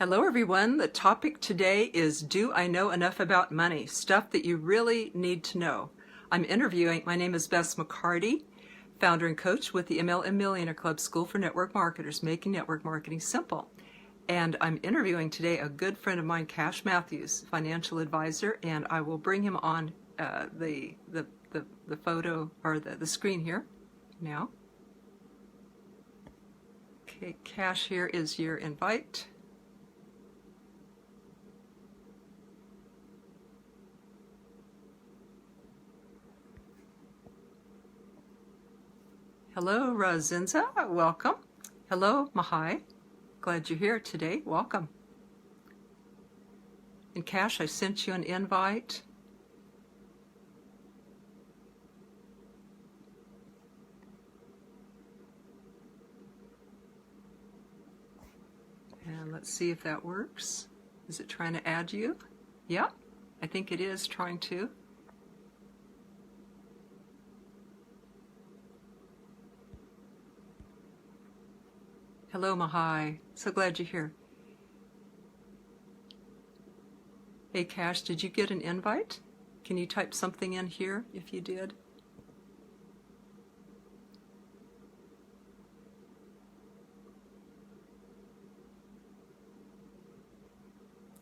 Hello everyone. The topic today is Do I Know Enough About Money? Stuff that you really need to know. I'm interviewing, my name is Bess McCarty, founder and coach with the MLM Millionaire Club School for Network Marketers, making network marketing simple. And I'm interviewing today a good friend of mine, Cash Matthews, financial advisor, and I will bring him on the photo or the screen here now. Okay, Cash, here is your invite. Hello, Razinza. Welcome. Hello, Mahai. Glad you're here today. Welcome. And Cash, I sent you an invite. And let's see if that works. Is it trying to add you? Yeah, I think it is trying to. Hello, Mahai. So glad you're here. Hey, Cash, did you get an invite? Can you type something in here if you did?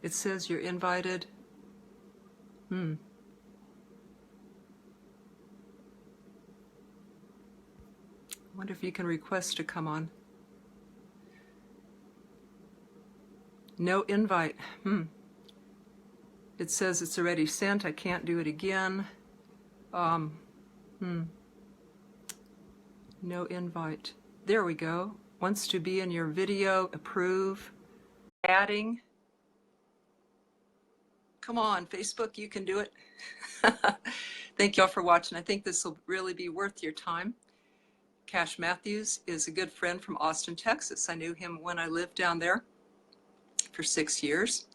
It says you're invited. I wonder if you can request to come on. No invite. It says it's already sent. I can't do it again. No invite. There we go. Wants to be in your video. Approve. Adding. Come on, Facebook, you can do it. Thank you all for watching. I think this will really be worth your time. Cash Matthews is a good friend from Austin, Texas. I knew him when I lived down there for 6 years.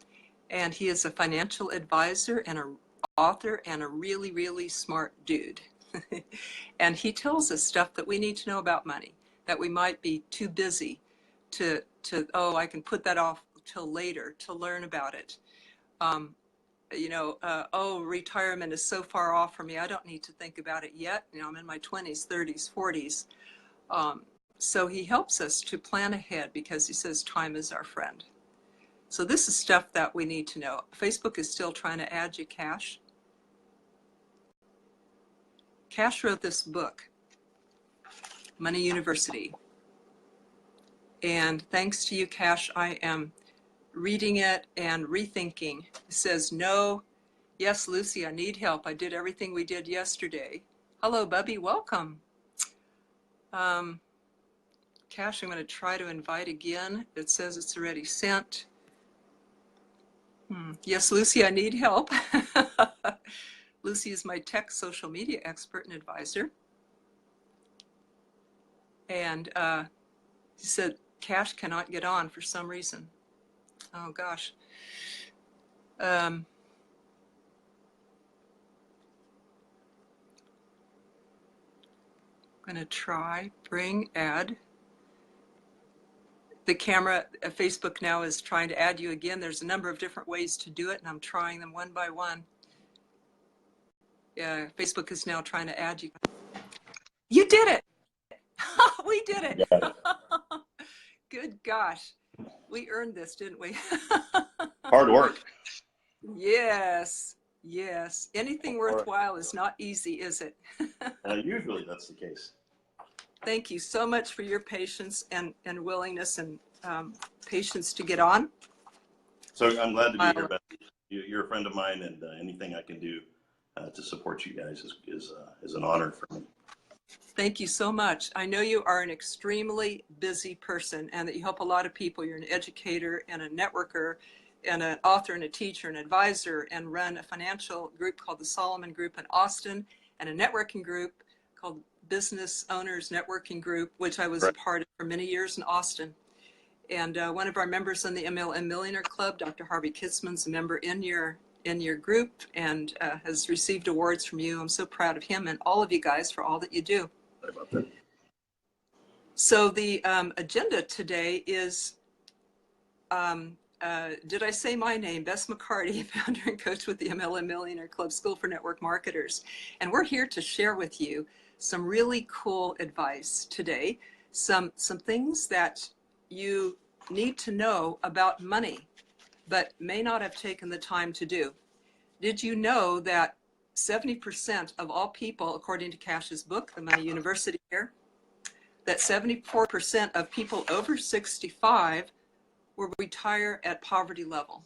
And he is a financial advisor and an author and a really, really smart dude. And he tells us stuff that we need to know about money, that we might be too busy to I can put that off till later to learn about it. Retirement is so far off for me. I don't need to think about it yet. I'm in my 20s, 30s, 40s. So he helps us to plan ahead because he says time is our friend. So this is stuff that we need to know. Facebook is still trying to add you, Cash. Cash wrote this book, Money University. And thanks to you, Cash, I am reading it and rethinking. It says, no, yes, Lucy, I need help. I did everything we did yesterday. Hello, Bubby, welcome. Cash, I'm going to try to invite again. It says it's already sent. Yes, Lucy, I need help. Lucy is my tech social media expert and advisor. And he said, Cash cannot get on for some reason. Oh, gosh. I'm going to try, add. The camera, Facebook now is trying to add you again. There's a number of different ways to do it, and I'm trying them one by one. Yeah, Facebook is now trying to add you. You did it! We did it! Got it. Good gosh. We earned this, didn't we? Hard work. Yes, yes. Anything worthwhile is not easy, is it? Usually that's the case. Thank you so much for your patience and willingness and patience to get on. So I'm glad to be here, Beth. You're a friend of mine, and anything I can do to support you guys is an honor for me. Thank you so much. I know you are an extremely busy person and that you help a lot of people. You're an educator and a networker and an author and a teacher and advisor, and run a financial group called the Solomon Group in Austin and a networking group called Business Owners Networking Group, which I was a part of for many years in Austin. And one of our members in the MLM Millionaire Club, Dr. Harvey Kitzman's a member in your group and has received awards from you. I'm so proud of him and all of you guys for all that you do. Sorry about that. So the agenda today is did I say my name? Bess McCarty, founder and coach with the MLM Millionaire Club School for Network Marketers. And we're here to share with you some really cool advice today, some things that you need to know about money, but may not have taken the time to do. Did you know that 70% of all people, according to Cash's book, The Money University here, that 74% of people over 65 will retire at poverty level?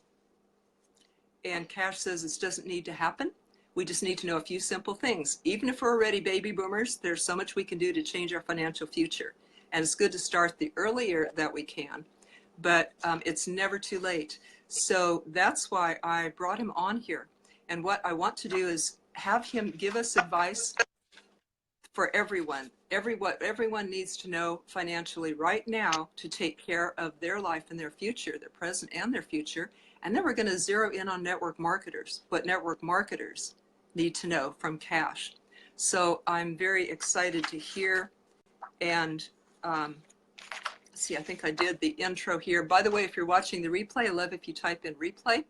And Cash says this doesn't need to happen. We just need to know a few simple things. Even if we're already baby boomers, there's so much we can do to change our financial future. And it's good to start the earlier that we can, but it's never too late. So that's why I brought him on here. And what I want to do is have him give us advice for everyone. Everyone needs to know financially right now to take care of their life and their future, their present and their future. And then we're going to zero in on network marketers, what network marketers need to know from Cash. So I'm very excited to hear. And see, I think I did the intro here. By the way, if you're watching the replay, I love if you type in replay,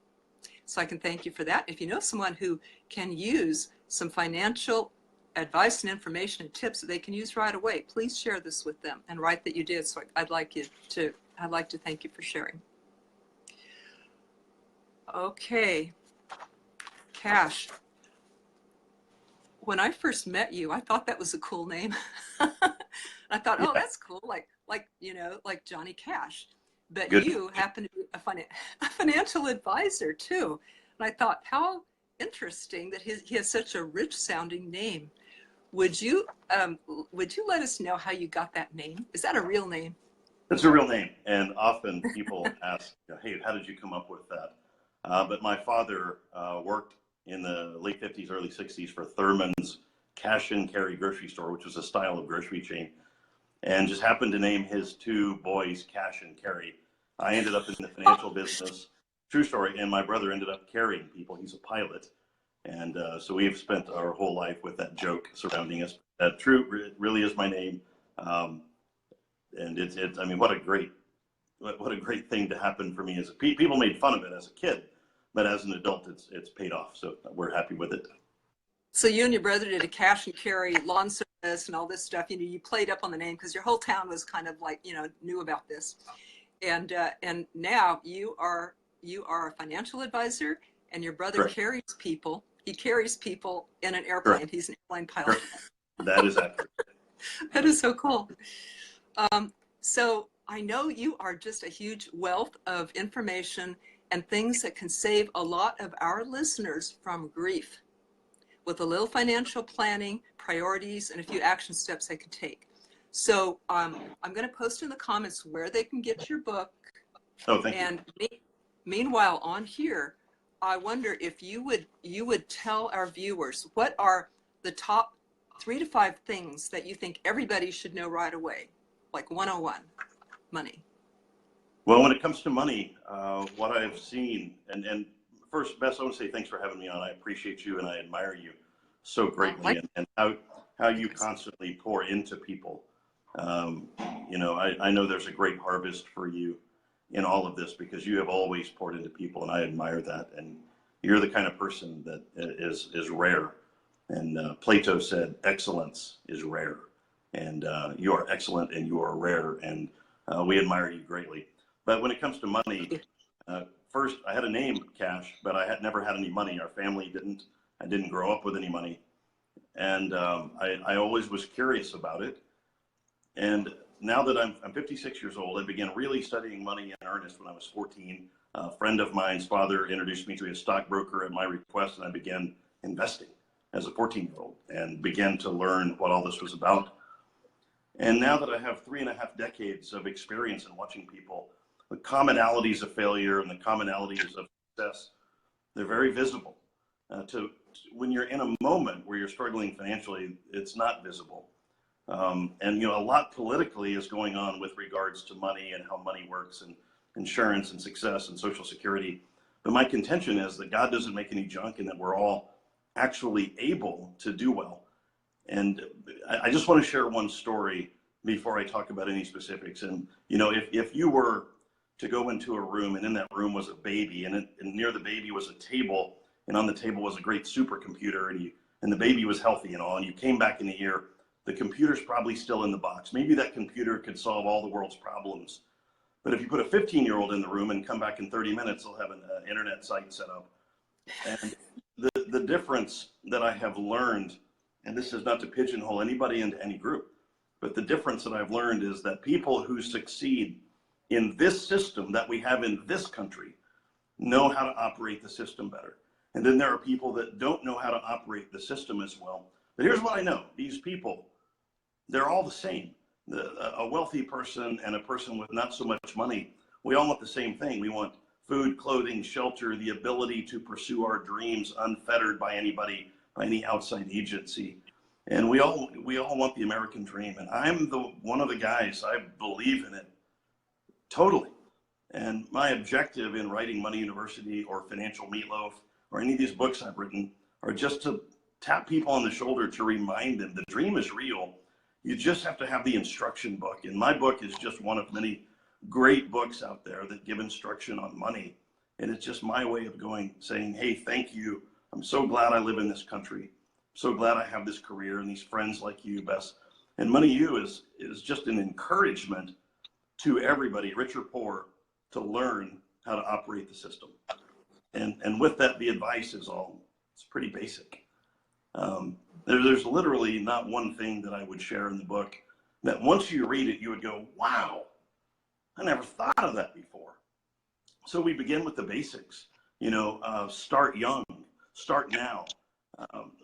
so I can thank you for that. If you know someone who can use some financial advice and information and tips that they can use right away, please share this with them and write that you did. So I'd like to thank you for sharing. Okay, Cash. When I first met you, I thought that was a cool name. I thought, oh, that's cool, like Johnny Cash. But Good. You happen to be a financial advisor too. And I thought, how interesting that he has such a rich sounding name. Would you let us know how you got that name? Is that a real name? It's a real name, and often people ask, hey, how did you come up with that? But my father worked in the late 50s, early 60s for Thurman's cash and carry grocery store, which was a style of grocery chain, and just happened to name his two boys Cash and Carry. I ended up in the financial business, true story, and my brother ended up carrying people. He's a pilot. And so we've spent our whole life with that joke surrounding us. That it really is my name. And I mean, what a great thing to happen for me. People made fun of it as a kid, but as an adult, it's paid off. So we're happy with it. So you and your brother did a cash and carry lawn service and all this stuff. You played up on the name because your whole town was kind of like, knew about this. And now you are a financial advisor, and your brother Correct. carries people. He carries people in an airplane. Correct. He's an airplane pilot. That is accurate. That is so cool. So I know you are just a huge wealth of information and things that can save a lot of our listeners from grief with a little financial planning, priorities, and a few action steps they can take. So I'm going to post in the comments where they can get your book. Oh, thank you. And meanwhile, on here, I wonder if you would tell our viewers what are the top 3 to 5 things that you think everybody should know right away, like 101, money. Well, when it comes to money, what I've seen, and first, Bess, I want to say thanks for having me on. I appreciate you and I admire you so greatly, and how you constantly pour into people. I know there's a great harvest for you in all of this because you have always poured into people, and I admire that. And you're the kind of person that is rare. And Plato said, excellence is rare. And you are excellent and you are rare. And we admire you greatly. But when it comes to money, first, I had a name, Cash, but I had never had any money. Our family didn't. I didn't grow up with any money. And I always was curious about it. And now that I'm 56 years old, I began really studying money in earnest when I was 14. A friend of mine's father introduced me to a stockbroker at my request, and I began investing as a 14-year-old and began to learn what all this was about. And now that I have 3.5 decades of experience in watching people, the commonalities of failure and the commonalities of success, they're very visible. When you're in a moment where you're struggling financially, it's not visible. And a lot politically is going on with regards to money and how money works and insurance and success and Social Security. But my contention is that God doesn't make any junk and that we're all actually able to do well. And I just want to share one story before I talk about any specifics. And, if you were to go into a room, and in that room was a baby, and near the baby was a table, and on the table was a great supercomputer, and the baby was healthy and all, and you came back in a year, the computer's probably still in the box. Maybe that computer could solve all the world's problems. But if you put a 15-year-old in the room and come back in 30 minutes, they'll have an internet site set up. And the difference that I have learned, and this is not to pigeonhole anybody into any group, but the difference that I've learned is that people who succeed in this system that we have in this country know how to operate the system better. And then there are people that don't know how to operate the system as well. But here's what I know. These people, they're all the same. A wealthy person and a person with not so much money, we all want the same thing. We want food, clothing, shelter, the ability to pursue our dreams unfettered by anybody, by any outside agency. And we all want the American dream. And I'm one of the guys, I believe in it totally. And my objective in writing Money University or Financial Meatloaf or any of these books I've written are just to tap people on the shoulder to remind them the dream is real. You just have to have the instruction book. And my book is just one of many great books out there that give instruction on money. And it's just my way of saying, hey, thank you. I'm so glad I live in this country. I'm so glad I have this career and these friends like you, Bess. And Money U is just an encouragement to everybody, rich or poor, to learn how to operate the system. And with that, the advice is it's pretty basic. There's literally not one thing that I would share in the book that once you read it, you would go, wow, I never thought of that before. So we begin with the basics, start young, start now.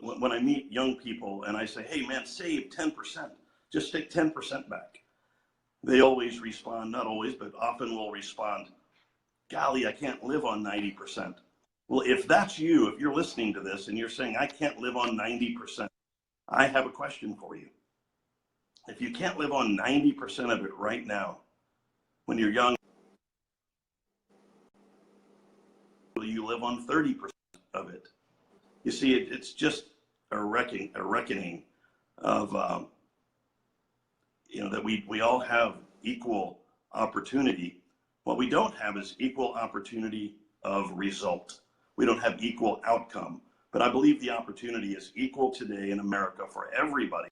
When I meet young people and I say, hey man, save 10%, just take 10% back. They always respond, not always, but often will respond, golly, I can't live on 90%. Well, if that's you, if you're listening to this and you're saying, I can't live on 90%, I have a question for you. If you can't live on 90% of it right now, when you're young, will you live on 30% of it? You see, it's just a reckoning of, that we all have equal opportunity. What we don't have is equal opportunity of result. We don't have equal outcome. But I believe the opportunity is equal today in America for everybody.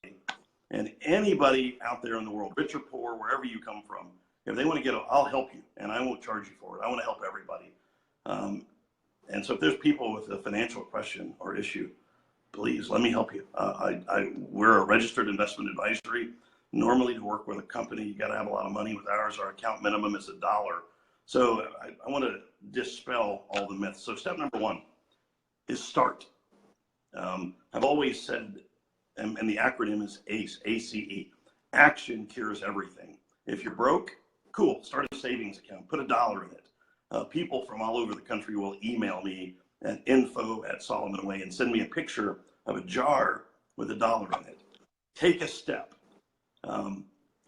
And anybody out there in the world, rich or poor, wherever you come from, if they want to I'll help you, and I won't charge you for it. I want to help everybody. And so if there's people with a financial question or issue, please let me help you. We're a registered investment advisory. Normally, to work with a company, you got to have a lot of money. With ours, our account minimum is $1. So I want to dispel all the myths. So step number one is start. I've always said, and the acronym is ACE, ACE. Action cures everything. If you're broke, cool, start a savings account, put $1 in it. People from all over the country will email me at info@Solomon Way and send me a picture of a jar with $1 in it. Take a step.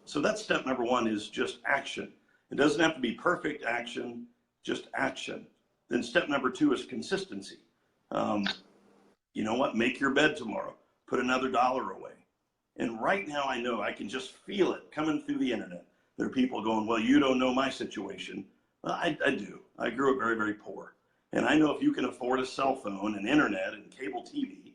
So that's step number one, is just action. It doesn't have to be perfect action, just action. Then step number two is consistency. You know what? Make your bed tomorrow. Put another $1 away. And right now I know, I can just feel it coming through the internet. There are people going, well, you don't know my situation. Well, I do. I grew up very, very poor. And I know if you can afford a cell phone and internet and cable TV,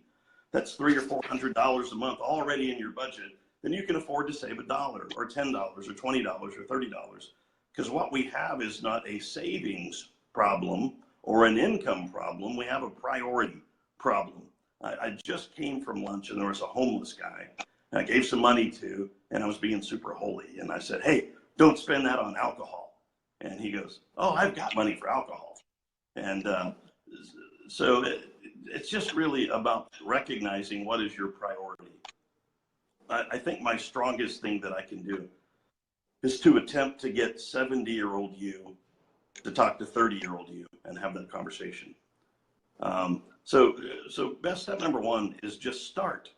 that's $300 or $400 a month already in your budget, then you can afford to save $1 or $10 or $20 or $30. Because what we have is not a savings problem or an income problem. We have a priority problem. I just came from lunch and there was a homeless guy and I gave some money to, and I was being super holy. And I said, hey, don't spend that on alcohol. And he goes, oh, I've got money for alcohol. And so it's just really about recognizing what is your priority. I think my strongest thing that I can do is to attempt to get 70-year-old you to talk to 30-year-old you and have that conversation. So best step number one is just start.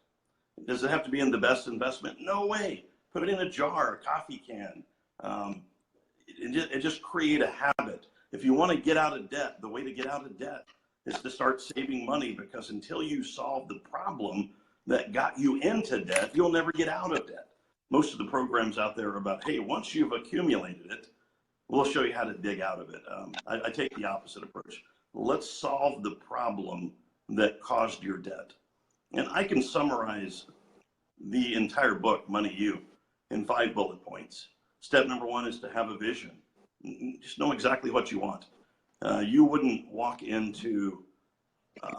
Does it have to be in the best investment? No way. Put it in a jar, a coffee can, and just create a habit. If you want to get out of debt, the way to get out of debt is to start saving money, because until you solve the problem that got you into debt, you'll never get out of debt. Most of the programs out there are about, hey, once you've accumulated it, we'll show you how to dig out of it. I take the opposite approach. Let's solve the problem that caused your debt. And I can summarize the entire book, Money U, in 5 bullet points. Step number 1 is to have a vision. Just know exactly what you want. You wouldn't walk into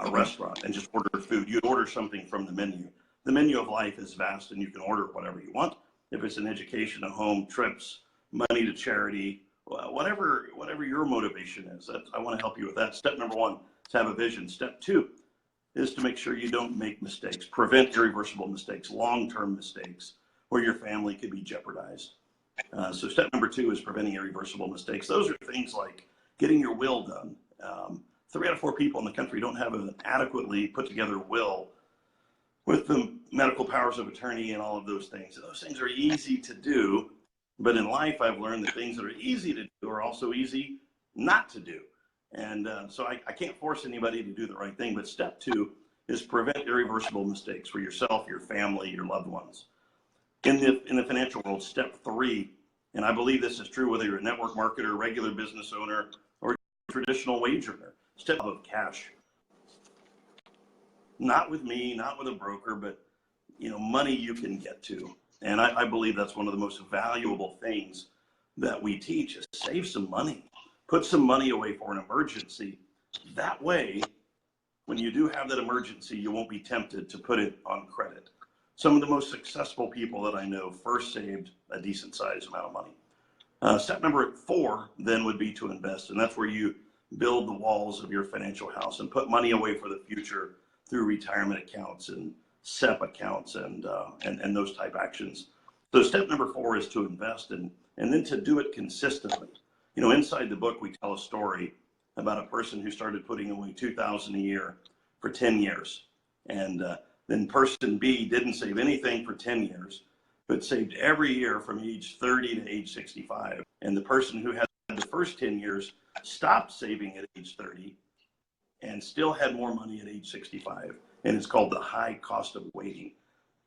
a restaurant and just order food. You'd order something from the menu. The menu of life is vast, and you can order whatever you want. If it's an education, a home, trips, money to charity, whatever your motivation is, I want to help you with that. Step number 1 is to have a vision. Step 2 is to make sure you don't make mistakes. Prevent irreversible mistakes, long-term mistakes, where your family could be jeopardized. So step number 2 is preventing irreversible mistakes. Those are things like getting your will done. 3 out of 4 people in the country don't have an adequately put together will with the medical powers of attorney and all of those things. And those things are easy to do, but in life I've learned that things that are easy to do are also easy not to do. And so I can't force anybody to do the right thing, but step 2 is prevent irreversible mistakes for yourself, your family, your loved ones. In the financial world, step 3, and I believe this is true whether you're a network marketer, regular business owner, or traditional wage earner, step of cash. Not with me, not with a broker, but money you can get to. And I believe that's one of the most valuable things that we teach is save some money. Put some money away for an emergency. That way, when you do have that emergency, you won't be tempted to put it on credit. Some of the most successful people that I know first saved a decent sized amount of money. Step number 4 then would be to invest, and that's where you build the walls of your financial house and put money away for the future through retirement accounts and SEP accounts and those type actions. So step number 4 is to invest and then to do it consistently. Inside the book, we tell a story about a person who started putting away $2,000 a year for 10 years. And then person B didn't save anything for 10 years, but saved every year from age 30 to age 65. And the person who had the first 10 years stopped saving at age 30 and still had more money at age 65. And it's called the high cost of waiting.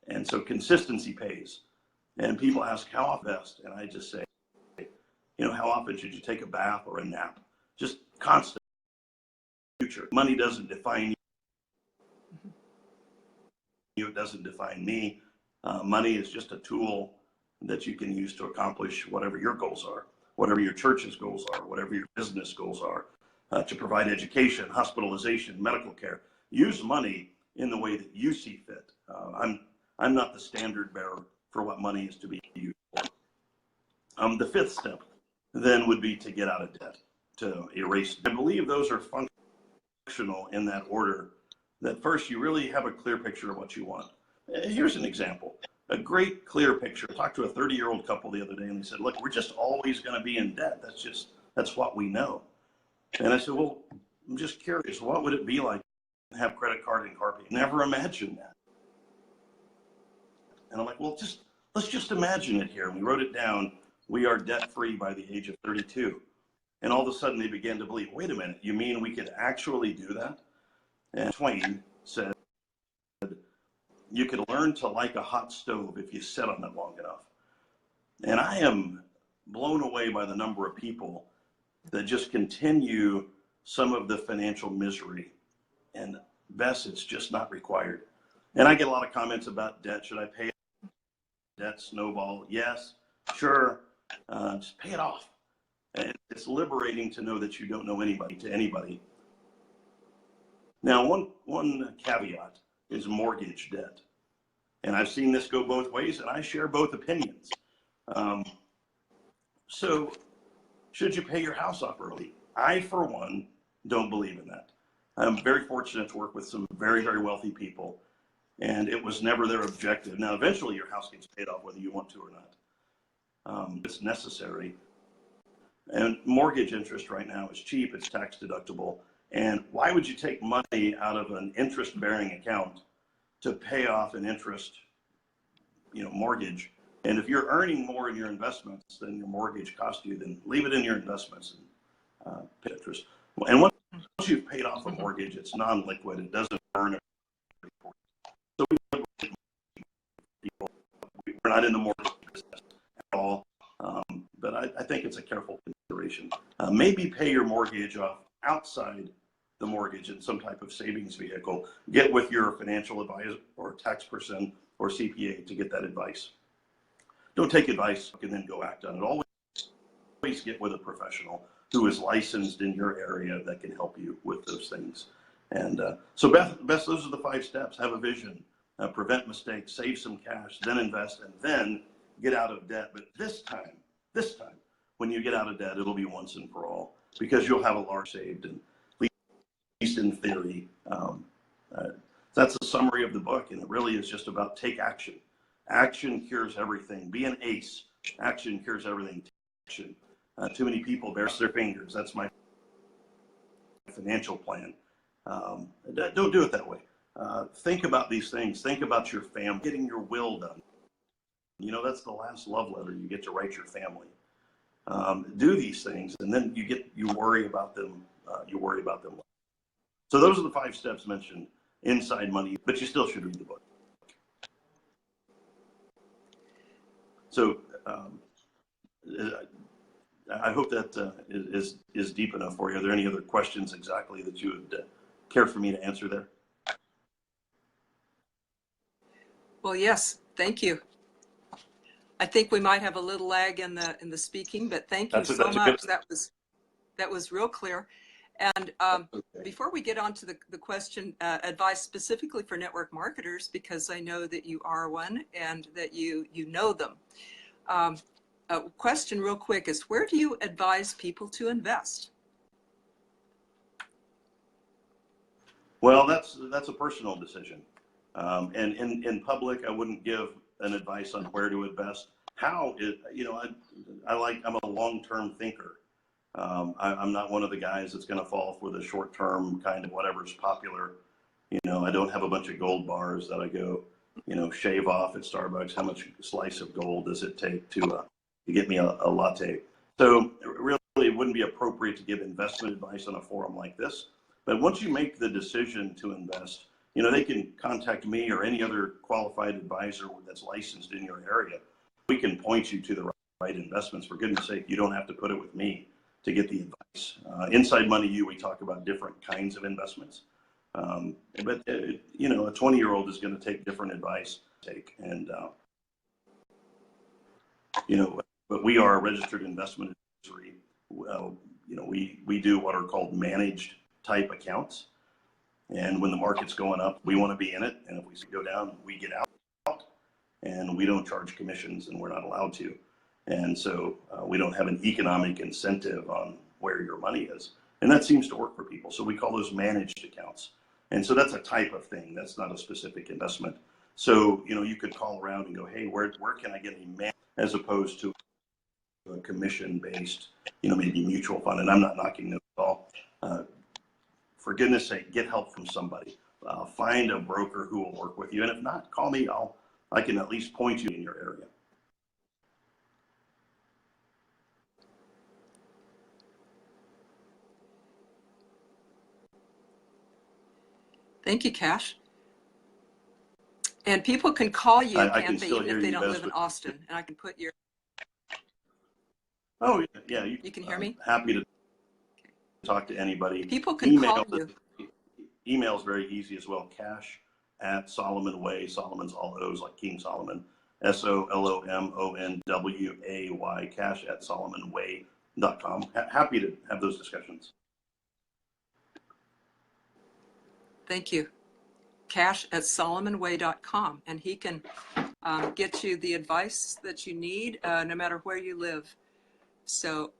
And so consistency pays. And people ask, how often best? And I just say, how often should you take a bath or a nap? Just constant future. Money doesn't define you. It doesn't define me. Money is just a tool that you can use to accomplish whatever your goals are, whatever your church's goals are, whatever your business goals are, to provide education, hospitalization, medical care. Use money in the way that you see fit. I'm not the standard bearer for what money is to be used for. The 5th step then would be to get out of debt, to erase. I believe those are functional in that order, that first you really have a clear picture of what you want. Here's an example, a great clear picture. I talked to a 30-year-old couple the other day and they said, look, we're just always going to be in debt. That's what we know. And I said, well, I'm just curious, what would it be like to have credit card and car payment? Never imagined that. And I'm like, well, let's just imagine it here. And we wrote it down. We are debt-free by the age of 32. And all of a sudden they began to believe, wait a minute, you mean we could actually do that? And Twain said, you could learn to like a hot stove if you sit on it long enough. And I am blown away by the number of people that just continue some of the financial misery. And Bess, it's just not required. And I get a lot of comments about debt. Should I pay debt snowball? Yes, sure. Just pay it off. And it's liberating to know that you don't know anybody. Now, one caveat is mortgage debt. And I've seen this go both ways, and I share both opinions. So should you pay your house off early? I, for one, don't believe in that. I'm very fortunate to work with some very, very wealthy people, and it was never their objective. Now, eventually your house gets paid off whether you want to or not. It's necessary. And mortgage interest right now is cheap, it's tax deductible. And why would you take money out of an interest-bearing account to pay off an interest, mortgage? And if you're earning more in your investments than your mortgage cost you, then leave it in your investments and pay interest. And once you've paid off a mortgage, it's non-liquid. It doesn't burn. So we're not in the mortgage business at all. But I think it's a careful consideration. consideration. Maybe pay your mortgage off outside the mortgage in some type of savings vehicle. Get with your financial advisor or tax person or CPA to get that advice. Don't take advice and then go act on it. Always get with a professional who is licensed in your area that can help you with those things. And so Beth, those are the 5 steps. Have a vision, prevent mistakes, save some cash, then invest, and then get out of debt. But this time, when you get out of debt, it'll be once and for all, because you'll have a large saved, and at least in theory. That's a summary of the book, and it really is just about take action. Action cures everything. Be an ace. Action cures everything. Action. Too many people bare their fingers. That's my financial plan. Don't do it that way. Think about these things. Think about your family. Getting your will done. You know, that's the last love letter you get to write your family. Do these things, and then you worry about them. So those are the 5 steps mentioned inside Money, but you still should read the book. So I hope that is deep enough for you. Are there any other questions exactly that you would care for me to answer there? Well, yes, thank you. I think we might have a little lag in the speaking, but thank you so much. That was real clear. And Okay. Before we get on to the question, advice specifically for network marketers, because I know that you are one and that you know them. A question real quick is, where do you advise people to invest? Well, that's a personal decision. And in public, I wouldn't give an advice on where to invest. I'm a long-term thinker. I'm not one of the guys that's going to fall for the short-term kind of whatever's popular. You know, I don't have a bunch of gold bars that I go, shave off at Starbucks. How much slice of gold does it take to get me a latte? So really, it wouldn't be appropriate to give investment advice on a forum like this. But once you make the decision to invest, they can contact me or any other qualified advisor that's licensed in your area. We can point you to the right investments. For goodness sake, you don't have to put it with me to get the advice. Inside Money U, we talk about different kinds of investments. But a 20-year-old is going to take different advice. But we are a registered investment advisory. We do what are called managed type accounts. And when the market's going up, we want to be in it. And if we go down, we get out. And we don't charge commissions, and we're not allowed to. And so we don't have an economic incentive on where your money is. And that seems to work for people. So we call those managed accounts. And so that's a type of thing. That's not a specific investment. So, you could call around and go, hey, where can I get a managed, as opposed to a commission-based, maybe mutual fund. And I'm not knocking this at all. For goodness sake, get help from somebody. Find a broker who will work with you. And if not, call me. I can at least point you in your area. Thank you, Cash. And people can call you, can't they, even if they don't live in Austin? And I can put your... Oh, yeah. You can hear me? Happy to talk to anybody. People can call you. Email is very easy as well. Cash at Solomon Way. Solomon's all O's like King Solomon. SOLOMONWAY. Cash at SolomonWay.com. Happy to have those discussions. Thank you. Cash at SolomonWay.com, and he can get you the advice that you need, no matter where you live. So,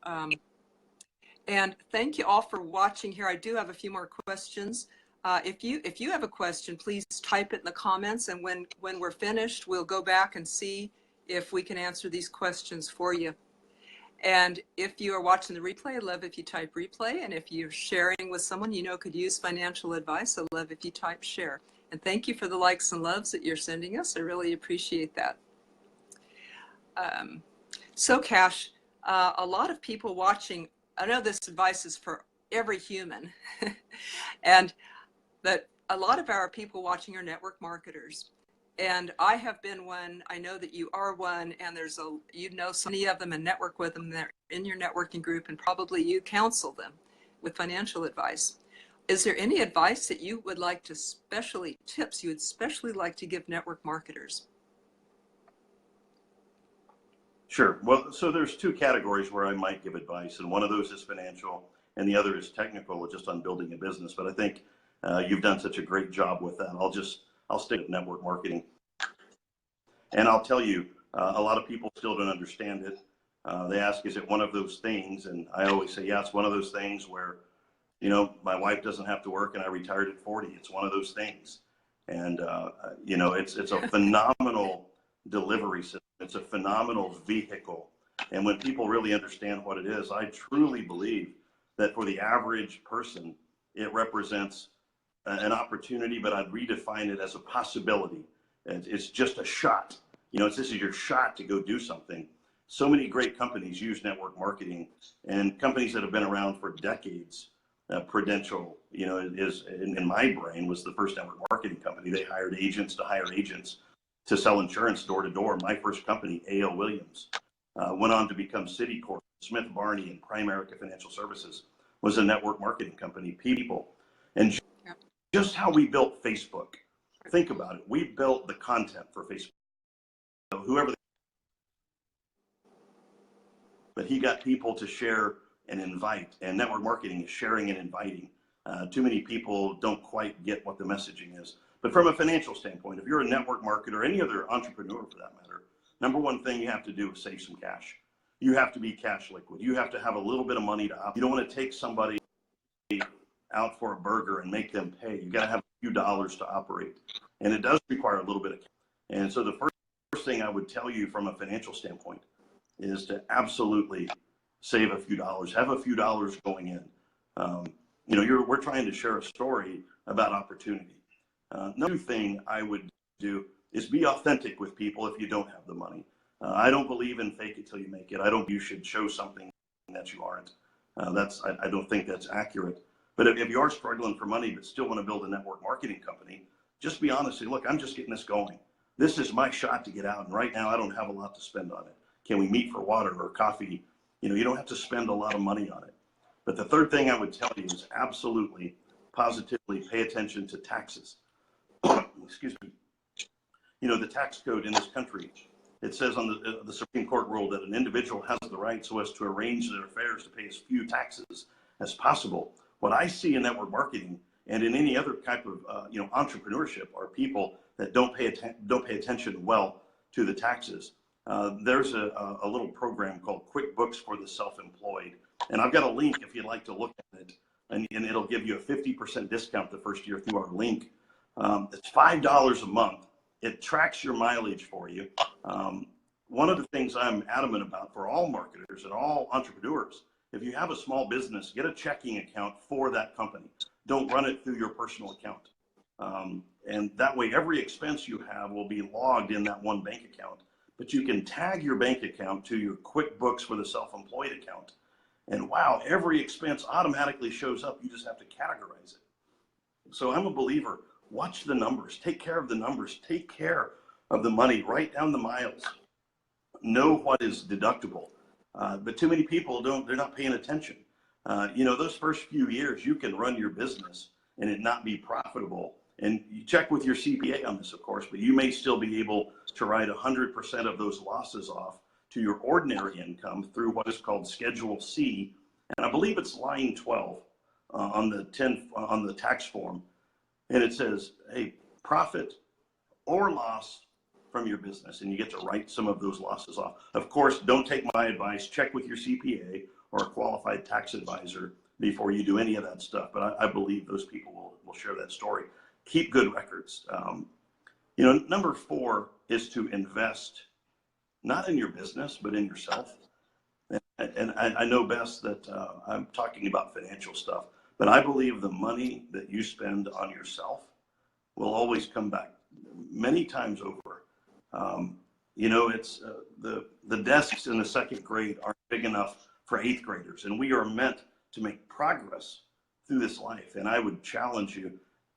and thank you all for watching here. I do have a few more questions. If you have a question, please type it in the comments, and when we're finished, we'll go back and see if we can answer these questions for you. And if you are watching the replay, I'd love if you type replay. And if you're sharing with someone could use financial advice, I'd love if you type share. And thank you for the likes and loves that you're sending us. I really appreciate that. So Cash, a lot of people watching, I know this advice is for every human, but a lot of our people watching are network marketers. And I have been one. I know that you are one, and you know so many of them and network with them. They're in your networking group, and probably you counsel them with financial advice. Is there any advice that you would like to tips you would especially like to give network marketers? Sure. Well, so there's two categories where I might give advice, and one of those is financial, and the other is technical, just on building a business. But I think you've done such a great job with that. I'll stick with network marketing, and I'll tell you, a lot of people still don't understand it. They ask, "Is it one of those things?" And I always say, "Yeah, it's one of those things where, you know, my wife doesn't have to work, and I retired at 40. It's one of those things." And you know, it's a phenomenal delivery system. It's a phenomenal vehicle. And when people really understand what it is, I truly believe that for the average person, it represents an opportunity, but I'd redefine it as a possibility. It's just a shot. You know, this is your shot to go do something. So many great companies use network marketing, and companies that have been around for decades. Prudential, you know, is in my brain was the first network marketing company. They hired agents to hire agents to sell insurance door to door. My first company, A.L. Williams, went on to become Citicorp. Smith Barney and Primerica Financial Services was a network marketing company. People, and just how we built Facebook. Think about it. We built the content for Facebook. Whoever, but he got people to share and invite, and network marketing is sharing and inviting. Too many people don't quite get what the messaging is. But from a financial standpoint, if you're a network marketer, any other entrepreneur for that matter, number one thing you have to do is save some cash. You have to be cash liquid. You have to have a little bit of money to operate. You don't want to take somebody out for a burger and make them pay. You got to have a few dollars to operate. And it does require a little bit of cash. And so the first thing I would tell you from a financial standpoint is to absolutely save a few dollars, have a few dollars going in. You know, we're trying to share a story about opportunity. Another thing I would do is be authentic with people if you don't have the money. I don't believe in fake it till you make it. I don't. You should show something that you aren't. I don't think that's accurate. But if you are struggling for money but still want to build a network marketing company, just be honest. Say, look, I'm just getting this going. This is my shot to get out, and right now I don't have a lot to spend on it. Can we meet for water or coffee? You know, you don't have to spend a lot of money on it. But the third thing I would tell you is absolutely, positively pay attention to taxes. Excuse me. You know, the tax code in this country, it says on the Supreme Court rule that an individual has the right so as to arrange their affairs to pay as few taxes as possible. What I see in network marketing and in any other type of you know, entrepreneurship are people that don't pay attention well to the taxes. There's a little program called QuickBooks for the Self-Employed, and I've got a link if you'd like to look at it, and it'll give you a 50% discount the first year through our link. It's $5 a month. It tracks your mileage for you. One of the things I'm adamant about for all marketers and all entrepreneurs, if you have a small business, get a checking account for that company. Don't run it through your personal account. And that way, every expense you have will be logged in that one bank account. But you can tag your bank account to your QuickBooks for the Self-Employed account. And wow, every expense automatically shows up. You just have to categorize it. So I'm a believer. Watch the numbers. Take care of the numbers. Take care of the money. Write down the miles. Know what is deductible. But too many people they're not paying attention. You know, those first few years, you can run your business and it not be profitable. And you check with your CPA on this, of course, but you may still be able to write 100% of those losses off to your ordinary income through what is called Schedule C. And I believe it's line 12 on the tax form. And it says, hey, profit or loss from your business. And you get to write some of those losses off. Of course, don't take my advice. Check with your CPA or a qualified tax advisor before you do any of that stuff. But I believe those people will share that story. Keep good records. You know, number 4 is to invest, not in your business, but in yourself. And I know best that I'm talking about financial stuff, but I believe the money that you spend on yourself will always come back many times over. You know, it's the desks in the 2nd grade aren't big enough for 8th graders, and we are meant to make progress through this life. And I would challenge you,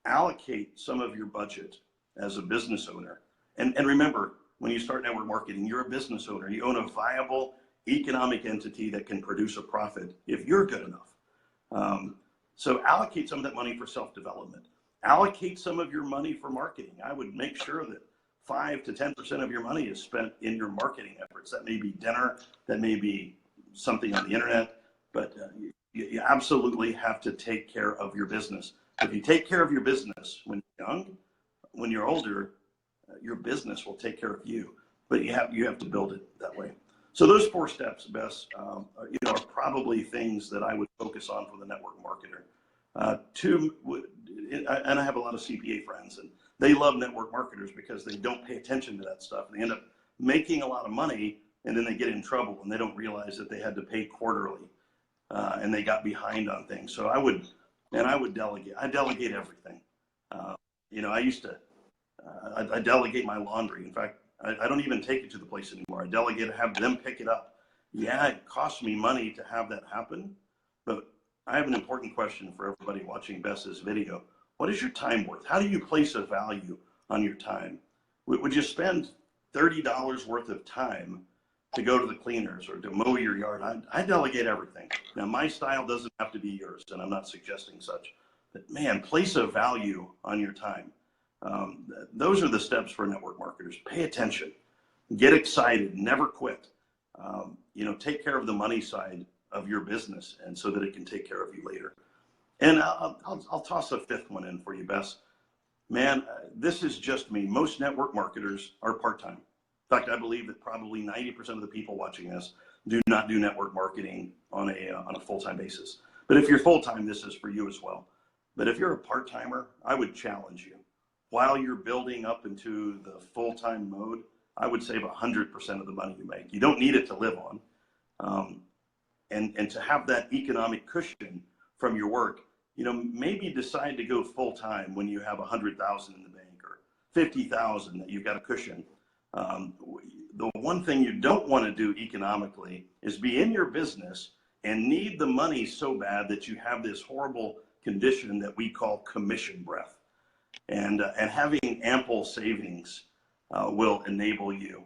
allocate some of your budget as a business owner And remember, when you start network marketing, you're a business owner. You own a viable economic entity that can produce a profit if you're good enough. So allocate some of that money for self-development. Allocate some of your money for marketing. I would make sure that 5 to 10% of your money is spent in your marketing efforts. That may be dinner, that may be something on the internet, but you absolutely have to take care of your business. If you take care of your business when you're young, when you're older, your business will take care of you. But you have to build it that way. So those 4 steps, Bess, are probably things that I would focus on for the network marketer. And I have a lot of CPA friends, and they love network marketers because they don't pay attention to that stuff. They end up making a lot of money, and then they get in trouble, and they don't realize that they had to pay quarterly, and they got behind on things. So I would delegate. I delegate everything. I used to. I delegate my laundry. In fact, I don't even take it to the place anymore. I delegate, have them pick it up. Yeah, it costs me money to have that happen, but I have an important question for everybody watching Bess's video. What is your time worth? How do you place a value on your time? Would you spend $30 worth of time to go to the cleaners or to mow your yard? I delegate everything. Now, my style doesn't have to be yours, and I'm not suggesting such, but man, place a value on your time. Those are the steps for network marketers. Pay attention, get excited, never quit. Take care of the money side of your business, and so that it can take care of you later. And I'll toss a 5th one in for you, Bess. Man, this is just me. Most network marketers are part-time. In fact, I believe that probably 90% of the people watching this do not do network marketing on a full-time basis. But if you're full-time, this is for you as well. But if you're a part-timer, I would challenge you. While you're building up into the full-time mode, I would save 100% of the money you make. You don't need it to live on. And to have that economic cushion from your work, maybe decide to go full-time when you have 100,000 in the bank or 50,000 that you've got a cushion. The one thing you don't want to do economically is be in your business and need the money so bad that you have this horrible condition that we call commission breath. And having ample savings will enable you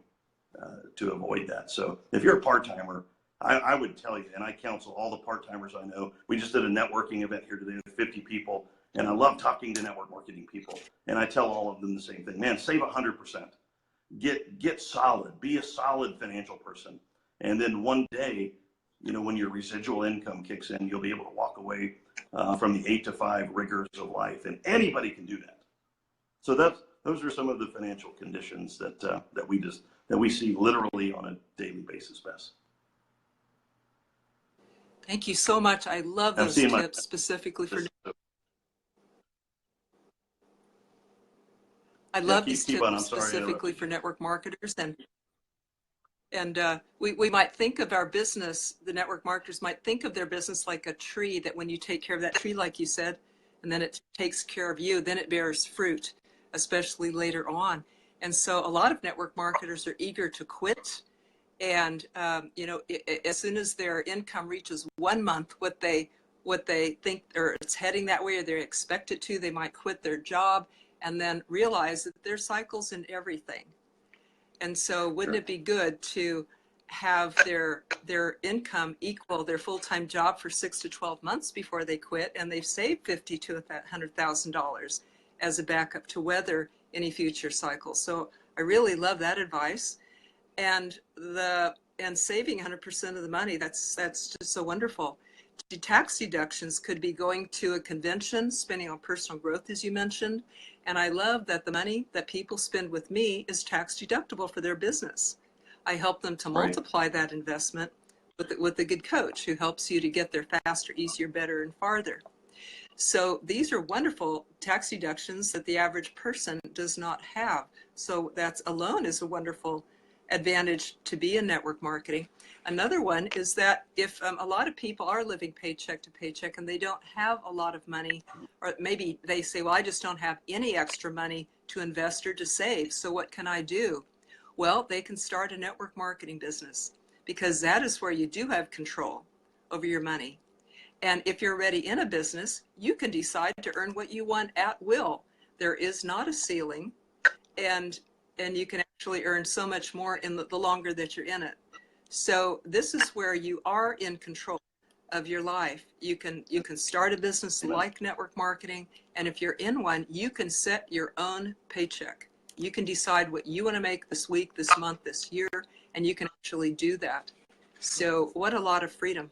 to avoid that. So if you're a part-timer, I would tell you, and I counsel all the part-timers I know. We just did a networking event here today with 50 people, and I love talking to network marketing people. And I tell all of them the same thing. Man, save 100%. Get solid. Be a solid financial person. And then one day, when your residual income kicks in, you'll be able to walk away from the 8 to 5 rigors of life. And anybody can do that. So those are some of the financial conditions that we see literally on a daily basis, Bess. Thank you so much. I love those tips specifically for. I love these tips specifically for network marketers, and we might think of our business. The network marketers might think of their business like a tree. That when you take care of that tree, like you said, and then it takes care of you, then it bears fruit, especially later on. And so a lot of network marketers are eager to quit. And, as soon as their income reaches 1 month, what they think, or it's heading that way, or they expect it to, they might quit their job and then realize that there's cycles in everything. And so wouldn't it be good to have their income equal their full-time job for 6 to 12 months before they quit, and they've saved $50,000 to $100,000 as a backup to weather any future cycles. So I really love that advice. And saving 100% of the money, that's just so wonderful. Tax deductions could be going to a convention, spending on personal growth, as you mentioned. And I love that the money that people spend with me is tax deductible for their business. I help them to multiply that investment with a good coach who helps you to get there faster, easier, better, and farther. So these are wonderful tax deductions that the average person does not have. So that alone is a wonderful advantage to be in network marketing. Another one is that if a lot of people are living paycheck to paycheck and they don't have a lot of money, or maybe they say, well, I just don't have any extra money to invest or to save, so what can I do? Well, they can start a network marketing business, because that is where you do have control over your money. And if you're already in a business, you can decide to earn what you want at will. There is not a ceiling. And and you can actually earn so much more in the longer that you're in it. So this is where you are in control of your life. You can start a business like network marketing, and if you're in one, you can set your own paycheck. You can decide what you want to make this week, this month, this year, and you can actually do that. So what a lot of freedom.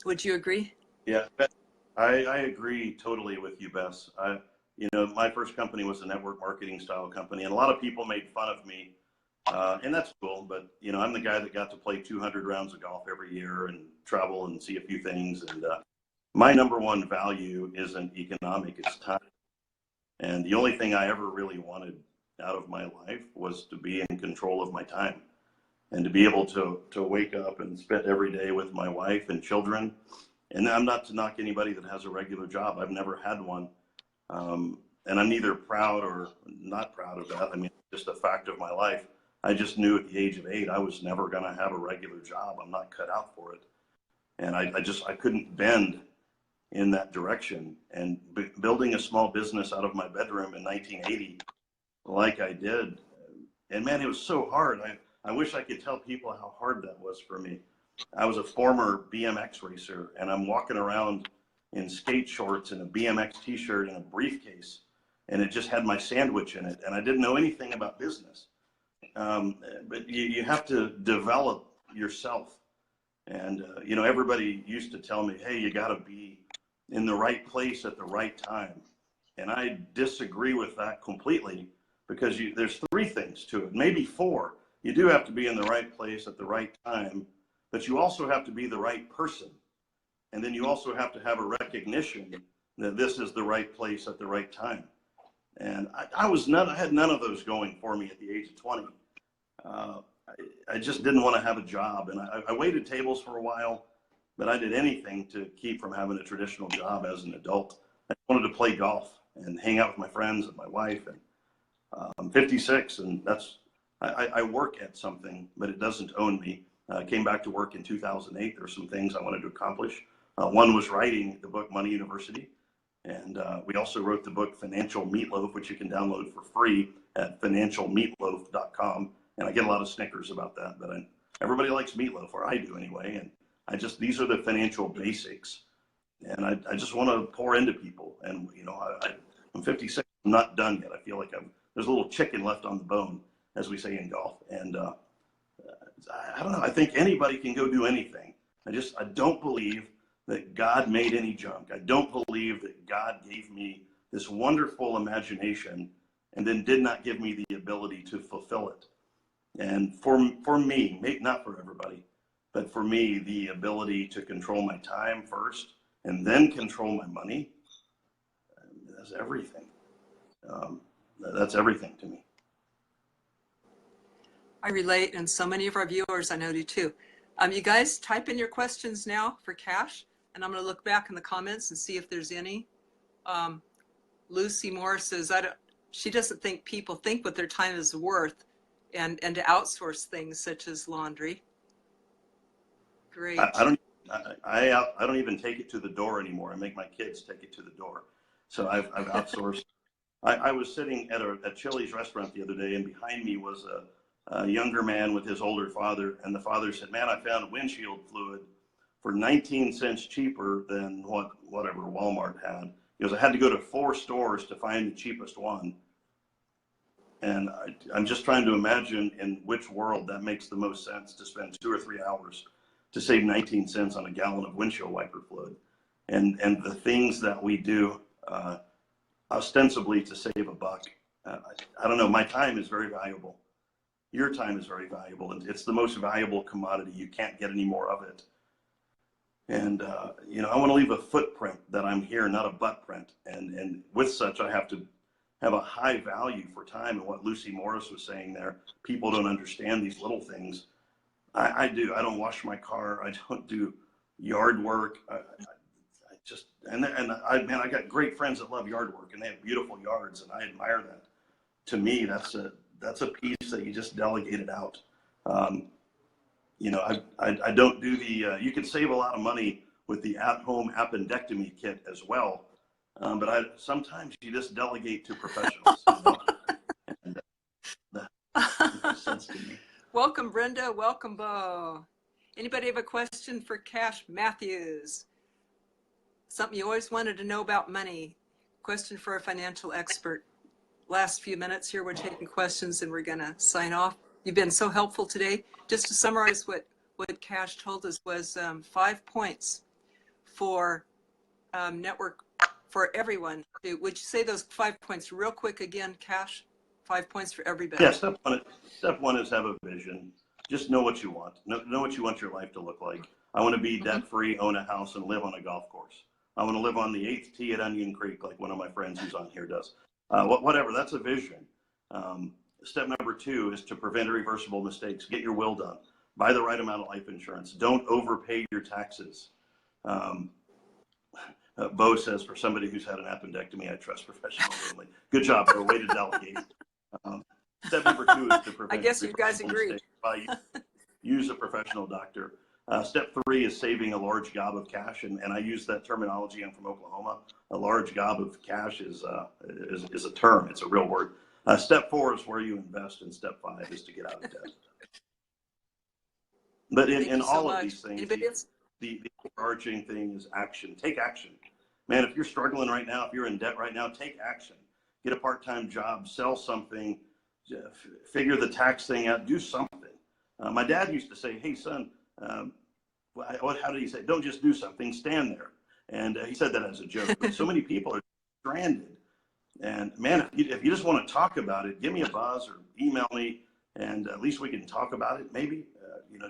Would you agree? Yeah, I agree totally with you, Bess. You know, my first company was a network marketing style company, and a lot of people made fun of me, and that's cool. But you know, I'm the guy that got to play 200 rounds of golf every year and travel and see a few things. And my number one value isn't economic; it's time. And the only thing I ever really wanted out of my life was to be in control of my time and to be able to wake up and spend every day with my wife and children. And I'm not to knock anybody that has a regular job. I've never had one. And I'm neither proud or not proud of that. I mean, it's just a fact of my life. I just knew at the age of 8, I was never going to have a regular job. I'm not cut out for it. And I couldn't bend in that direction. And building a small business out of my bedroom in 1980, like I did, and man, it was so hard. I wish I could tell people how hard that was for me. I was a former BMX racer, and I'm walking around in skate shorts and a BMX t-shirt and a briefcase, and it just had my sandwich in it, and I didn't know anything about business. But you have to develop yourself. And, you know, everybody used to tell me, hey, you got to be in the right place at the right time. And I disagree with that completely, because there's 3 things to it, maybe 4. You do have to be in the right place at the right time, but you also have to be the right person. And then you also have to have a recognition that this is the right place at the right time. And I had none of those going for me at the age of 20. I just didn't want to have a job. And I waited tables for a while, but I did anything to keep from having a traditional job as an adult. I wanted to play golf and hang out with my friends and my wife. And I'm 56, and I work at something, but it doesn't own me. I came back to work in 2008. There were some things I wanted to accomplish. One was writing the book Money University, and we also wrote the book Financial Meatloaf, which you can download for free at financialmeatloaf.com. And I get a lot of snickers about that, but everybody likes meatloaf, or I do anyway. And these are the financial basics, and I just want to pour into people. And you know, I'm 56. I'm not done yet. I feel like there's a little chicken left on the bone, as we say in golf. And I don't know. I think anybody can go do anything. I don't believe that God made any junk. I don't believe that God gave me this wonderful imagination and then did not give me the ability to fulfill it. And for me, maybe not for everybody, but for me, the ability to control my time first and then control my money, that's everything. That's everything to me. I relate, and so many of our viewers I know do too. You guys type in your questions now for Cash, and I'm going to look back in the comments and see if there's any. Lucy Moore says she doesn't think people think what their time is worth, and to outsource things such as laundry. Great. I don't even take it to the door anymore. I make my kids take it to the door. So I've outsourced. I was sitting at a Chili's restaurant the other day, and behind me was a younger man with his older father, and the father said, "Man, I found windshield fluid for 19 cents cheaper than whatever Walmart had." He goes, "I had to go to 4 stores to find the cheapest one." And I'm just trying to imagine in which world that makes the most sense to spend 2 or 3 hours to save 19 cents on a gallon of windshield wiper fluid. And the things that we do ostensibly to save a buck. I don't know, my time is very valuable. Your time is very valuable. It's the most valuable commodity. You can't get any more of it. And, you know, I want to leave a footprint that I'm here, not a butt print. And with such, I have to have a high value for time. And what Lucy Morris was saying there, people don't understand these little things. I do. I don't wash my car. I don't do yard work. I got great friends that love yard work, and they have beautiful yards, and I admire that. To me, that's a piece that you just delegated out. You know, I don't do you can save a lot of money with the at-home appendectomy kit as well. But sometimes you just delegate to professionals. You know? Welcome, Brenda. Welcome, Bo. Anybody have a question for Cash Matthews? Something you always wanted to know about money. Question for a financial expert. Last few minutes here, we're taking questions and we're going to sign off. You've been so helpful today. Just to summarize what Cash told us was 5 points for network for everyone. Would you say those 5 points real quick again, Cash? 5 points for everybody. Yeah, step one is have a vision. Just know what you want. Know what you want your life to look like. I want to be debt-free, own a house, and live on a golf course. I want to live on the 8th tee at Onion Creek, like one of my friends who's on here does. Whatever, that's a vision. Step number 2 is to prevent irreversible mistakes. Get your will done. Buy the right amount of life insurance. Don't overpay your taxes. Bo says, for somebody who's had an appendectomy, I trust professionals only. Good job, Bo. Way to delegate. Step number 2 is to prevent. I guess you guys agree. Use a professional doctor. Step 3 is saving a large gob of cash, and I use that terminology. I'm from Oklahoma. A large gob of cash is a term. It's a real word. Step 4 is where you invest, and step 5 is to get out of debt. But in all of these things, the overarching thing is action. Take action. Man, if you're struggling right now, if you're in debt right now, take action. Get a part-time job, sell something, figure the tax thing out, do something. My dad used to say, hey, son, how did he say? Don't just do something, stand there. And he said that as a joke. But so many people are stranded. And man, if you just want to talk about it, give me a buzz or email me, and at least we can talk about it. Maybe,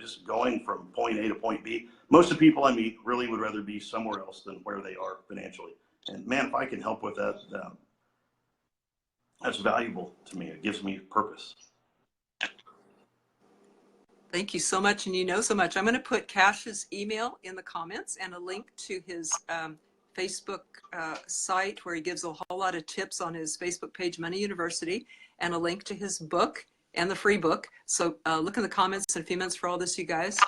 just going from point A to point B. Most of the people I meet really would rather be somewhere else than where they are financially. And man, if I can help with that, that's valuable to me. It gives me purpose. Thank you so much, and you know so much. I'm going to put Cash's email in the comments and a link to his Facebook site where he gives a whole lot of tips on his Facebook page, Money University, and a link to his book and the free book. So look in the comments in a few minutes for all this, you guys.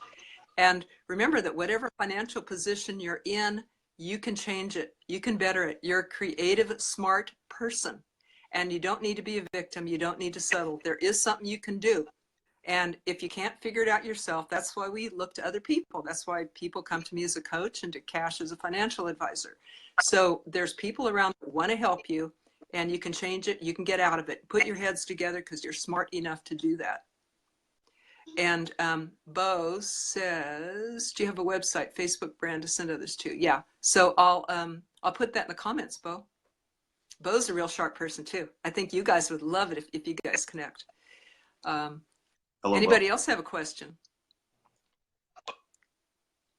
And remember that whatever financial position you're in, you can change it. You can better it. You're a creative, smart person, and you don't need to be a victim. You don't need to settle. There is something you can do. And if you can't figure it out yourself, that's why we look to other people. That's why people come to me as a coach and to Cash as a financial advisor. So there's people around that want to help you, and you can change it. You can get out of it. Put your heads together because you're smart enough to do that. And Bo says, do you have a website, Facebook brand to send others to? Yeah. So I'll put that in the comments, Bo. Bo's a real sharp person too. I think you guys would love it if you guys connect. Anybody else have a question?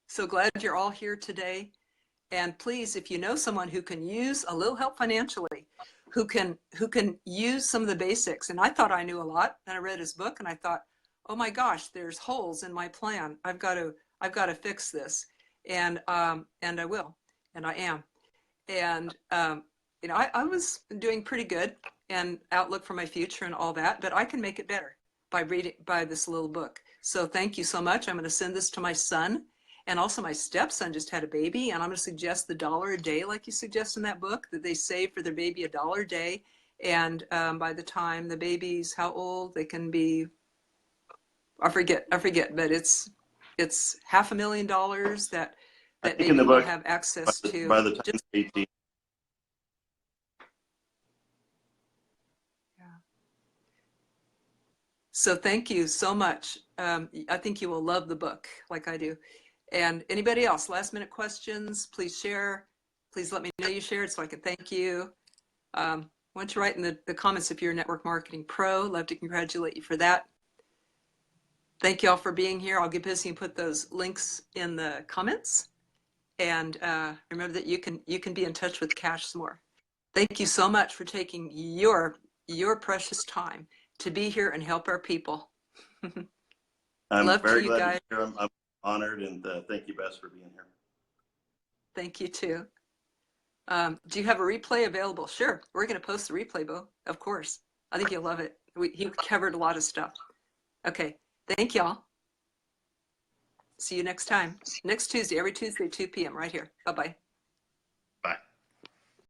So glad you're all here today. And please, if you know someone who can use a little help financially, who can use some of the basics. And I thought I knew a lot, and I read his book and I thought, oh my gosh, there's holes in my plan. I've got to fix this. And I will, and I am. And I was doing pretty good and outlook for my future and all that, but I can make it better by this little book. So thank you so much. I'm going to send this to my son, and also my stepson just had a baby, and I'm going to suggest the $1 a day, like you suggest in that book, that they save for their baby $1 a day. And by the time the baby's how old, they can be, I forget, but it's $500,000 that baby will have access to. By the time it's 18. So thank you so much. I think you will love the book like I do. And anybody else, last minute questions, please share. Please let me know you shared so I can thank you. Why don't you write in the comments if you're a network marketing pro? Love to congratulate you for that. Thank you all for being here. I'll get busy and put those links in the comments. And remember that you can be in touch with Cash some more. Thank you so much for taking your precious time to be here and help our people. I'm very glad to be here. I'm honored, and thank you, Bess, for being here. Thank you too. Do you have a replay available? Sure, we're going to post the replay, Bo. Of course. I think you'll love it. He covered a lot of stuff. Okay, thank y'all. See you next time. Next Tuesday, every Tuesday, 2 p.m. right here. Bye-bye.